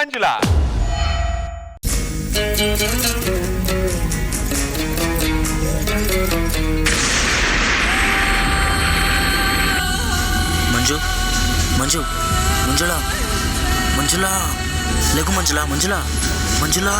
మంజుల. మంజు మంజు మంజులా మంజులా లేకు మంజులా మంజులా మంజులా.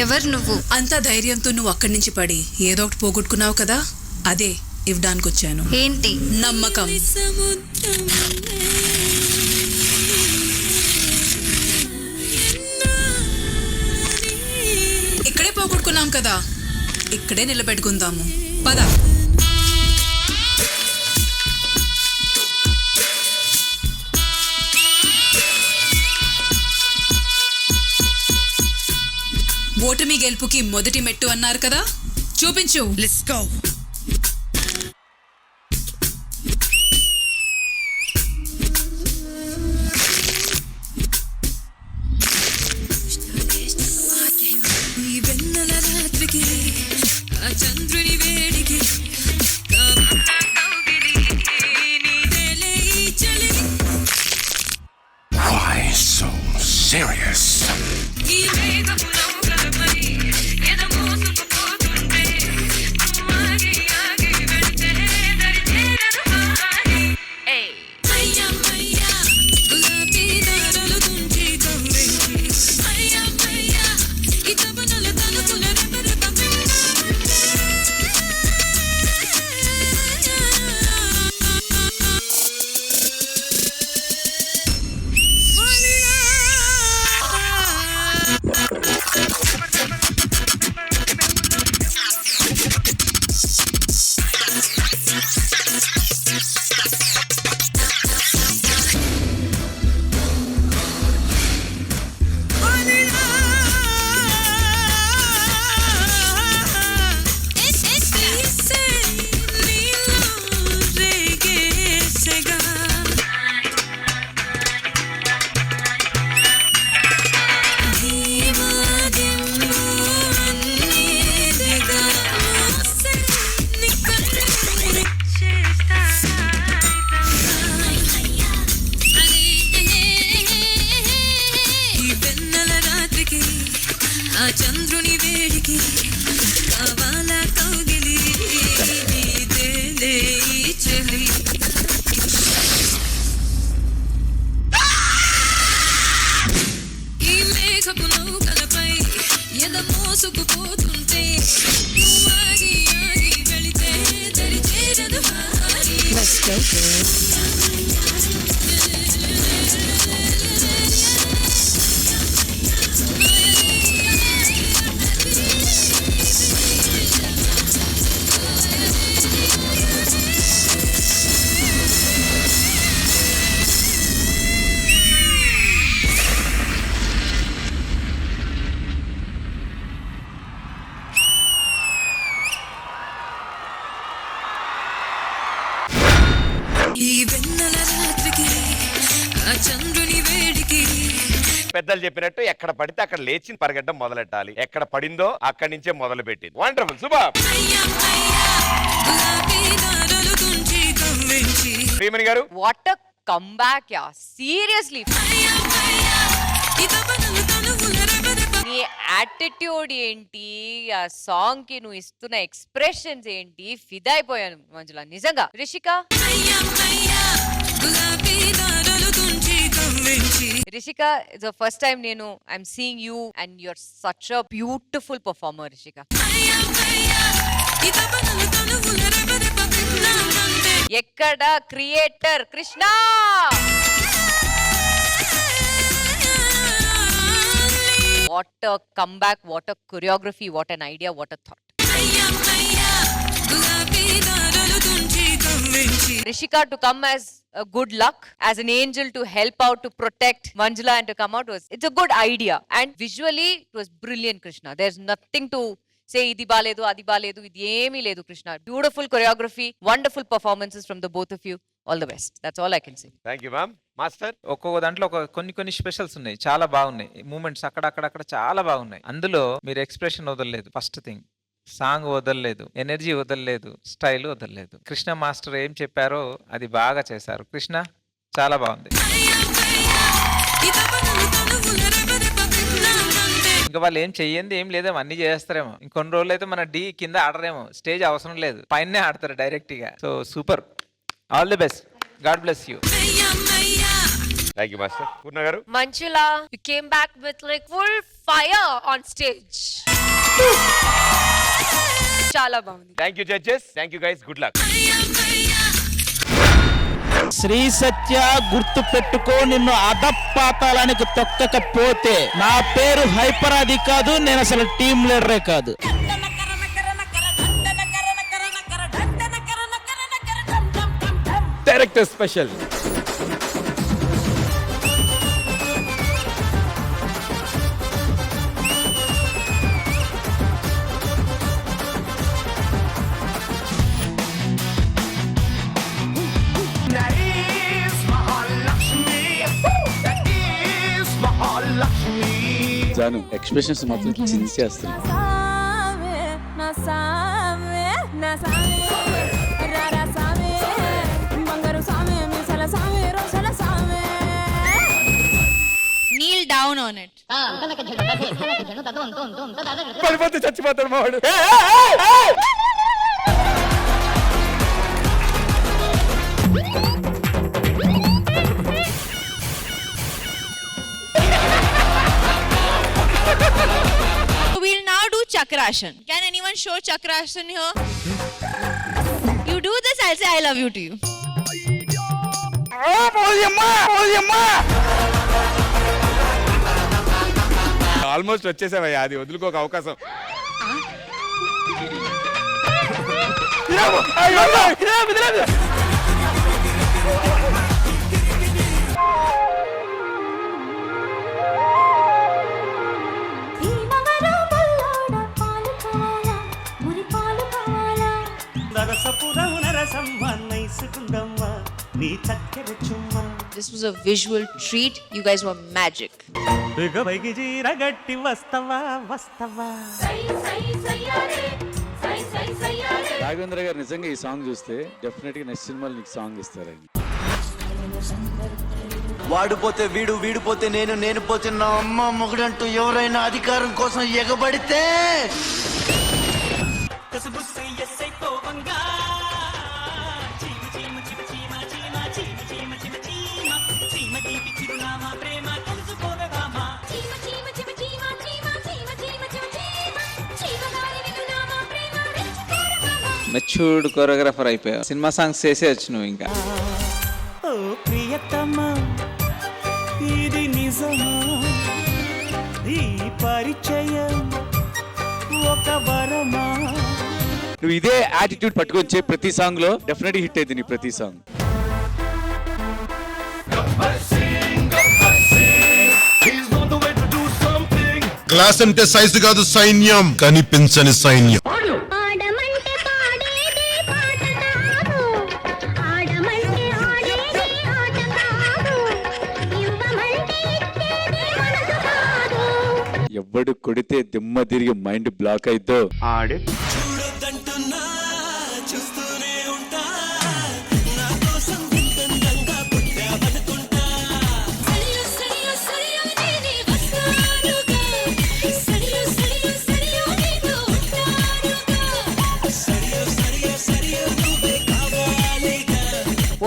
ఎవరు నువ్వు? అంత ధైర్యంతో నువ్వు అక్కడి నుంచి పడి ఏదో ఒకటి పోగొట్టుకున్నావు కదా, అదే ఇవ్వడానికి వచ్చాను. ఏంటి? నమ్మకం. ఇక్కడే పోగొట్టుకున్నాం కదా, ఇక్కడే నిలబెట్టుకుందాము. పద. ఓటమి గెలుపుకి మొదటి మెట్టు అన్నారు కదా, చూపించు. Let's go. ఈ వెన్నెల రాత్రికి ఆ చంద్రుని వేడికి Why so serious? ఆ చంద్రుని వేడికి కావాలా కౌగిలి నీదేలే చెలి. ఈ మేఘపు నౌకలపై ఎద మోసుకుపోతుంటే ఆగి ఆగి వెళితే దరి చేరదు హారి. ఈ వెన్నెల రాత్రికి ఆ చంద్రుని వేడికి. పెద్దలు చెప్పినట్టు ఎక్కడ పడితే అక్కడ లేచి పరిగెట్టడం మొదలెట్టాలి. ఎక్కడ పడిందో అక్కడి నుంచే మొదలు పెట్టింది. Wonderful, super. శ్రీమణి గారు, వాట్ అ కమ్బ్యాక్ యా, సీరియస్లీ. నీ యాటిట్యూడ్ ఏంటి, ఆ సాంగ్ కి నువ్వు ఇస్తున్న ఎక్స్ప్రెషన్స్ ఏంటి, ఫిదా అయిపోయాను మంజుల నిజంగా. Rishika, Rishika, it's the first time నేను I'm seeing you and you're such a beautiful performer Rishika. ఎక్కడ creator Krishna. What a comeback, what a choreography, what an idea, what a thought. Rishika to come as a good luck, as an angel to help out, to protect Manjula and to come out it's a good idea. And visually, it was brilliant, Krishna. There's nothing to say, idi baledu, adi baledu, idi emi ledu, Krishna. Beautiful choreography, wonderful performances from the both of you. All the best. That's all I can say. Thank you, ma'am. Master ఒక్కొక్క దాంట్లో కొన్ని specials ఉన్నాయి, చాలా బాగున్నాయి moments, అక్కడ చాలా బాగున్నాయి. అందులో మీరు ఎక్స్ప్రెషన్ వదలలేదు, ఫస్ట్ థింగ్ సాంగ్ వదలలేదు, ఎనర్జీ వదలలేదు, స్టైల్ వదలలేదు. కృష్ణ మాస్టర్ ఏం చెప్పారో అది బాగా చేశారు. కృష్ణ చాలా బాగుంది. ఇంకా వాళ్ళు ఏం చెయ్యంది ఏం లేదేమో, అన్ని చేస్తారేమో. ఇంకొన్ని రోజులు అయితే మన డి కింద ఆడరేమో, స్టేజ్ అవసరం లేదు, పైనే ఆడతారు డైరెక్ట్ గా. So super, all the best, God bless you. Thank you master. Purna గారు Manchula, you came back with like full fire on stage. Chala బాగుంది. Thank you judges, thank you guys, good luck. Sri Satya గుర్తు పెట్టుకో, నిన్ను అధపాతాళానికి తొక్కకపోతే నా పేరు hyper అది కాదు, నేను అసలు టీమ్ లీడరే కాదు. Director special. జాను ఎక్స్ప్రెషన్స్ మాత్రం చించేస్తుంది. Kneel down on it. పడిపోతే చచ్చిపోతాడు మావాడు. We'll now do Chakrashan. Can anyone show Chakrashan here? You do this, I'll say I love you to you. Almost వచ్చేసావయ్యా, అది వదులుకోక అవకాశం. This was a visual treat. You guys were magic. Raghavendra గారు నిజంగా ఈ సాంగ్ చూస్తే డెఫినెట్ గా next సినిమాలో నీకు సాంగ్ ఇస్తారండి. వాడిపోతే వీడు, వీడిపోతే నేను, నేను పోతే నా అమ్మ మొగుడంటూ ఎవరైనా అధికారం కోసం ఎగబడితే మెచ్యూర్డ్ కొరియోగ్రాఫర్ అయిపోయా, సినిమా సాంగ్స్ చేసేయచ్చు నువ్వు ఇంకా. ఇది నిజమా, ఈ పరిచయం ఒక వరమా? నువ్వు ఇదే యాటిట్యూడ్ పట్టుకొచ్చే ప్రతి సాంగ్ లో డెఫినెట్ హిట్ అయింది నీ ప్రతి సాంగ్. క్లాస్ అంటే సైజు కాదు సైన్యం, కనిపించని సైన్యం. ఎవడు కొడితే దిమ్మ తిరిగి మైండ్ బ్లాక్ అయిద్దో ఆడే.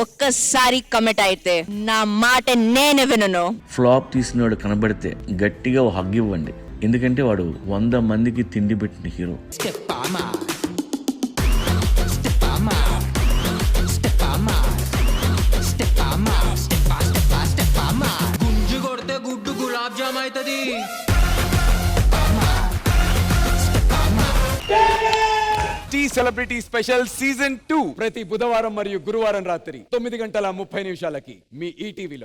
ఒక్కసారి కమిట్ అయితే నా మాట నేను వినను. ఫ్లాప్ తీసినవాడు కనబడితే గట్టిగా హగ్ ఇవ్వండి, ఎందుకంటే వాడు 100 మందికి తిండి పెట్టిన హీరో. గుంజు కొడితే గుడ్డు గులాబ్ జామ్ అవుతుంది. టీ సెలబ్రిటీ స్పెషల్ సీజన్ 2 ప్రతి బుధవారం మరియు గురువారం రాత్రి 9:30 మీ ఈటీవీలో.